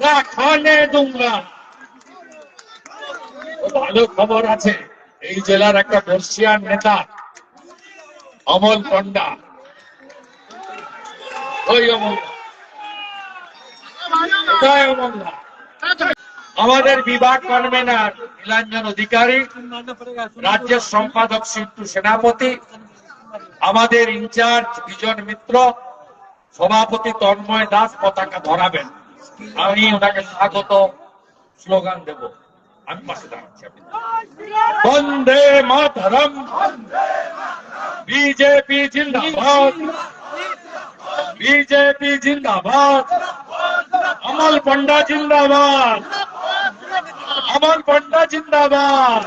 না খানে দুঙ্গা। ভালো খবর আছে, এই জেলার একটা বর্ষিয়ান নেতা অমল পণ্ডা, ওই অমল, কোথায় অমল না? আমাদের বিভাগ কনভেনার নীলাঞ্জন অধিকারী, রাজ্যের সম্পাদক সিন্টু সেনাপতি, আমাদের ইনচার্জ বিজন মিত্র, সভাপতি তন্ময় দাস পতাকা ধরাবেন। আমি ওনাকে স্বাগত স্লোগান দেব। আমি পাশে দাঁড়াচ্ছি। বন্দে মাতরম, বিজেপি জিন্দাবাদ, বিজেপি জিন্দাবাদ, অমল পণ্ডা জিন্দাবাদ, অমল পণ্ডা জিন্দাবাদ,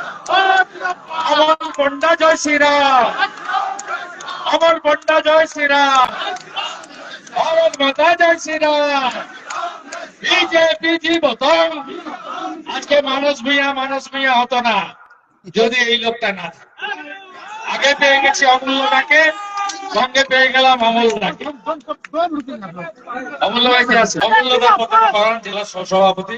অমল পণ্ডা জয় শ্রীরাম, অমল পণ্ডা জয় শ্রীরাম, ভারত মাতা জয় শ্রীরাম, বিজেপি জীবতম। আজকে মানুষ ভূঁইয়া হতো না যদি এই লোকটা না থাকে। আগে পেয়ে গেছি অমূল্যটাকে, সঙ্গে পেয়ে গেলাম অমলদাকে। অমূল্য ভাই কি আছে? অমূল্যদার পতাকা করান জেলা সহসভাপতি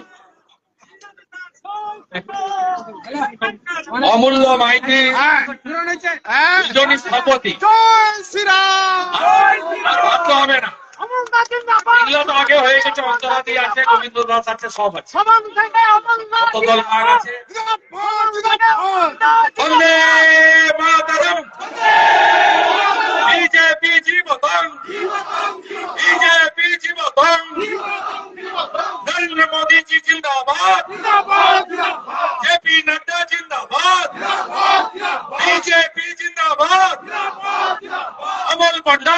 অমূল্য মাইতি, দুজনই স্থপতি। ভাবতে হবে না, এগুলো তো আগে হয়ে গেছে। অন্তরাদি আছে, গোবিন্দ দাস আছে, সব আছে, দল মার আছে। বন্দে মাতরম, বিজেপি জীবতম, বিজেপি জীবতম, নরেন্দ্র মোদী জি জিন্দাবাদ, জেপি নড্ডা জিন্দাবাদ, বিজেপি জিন্দাবাদ, অমল পণ্ডা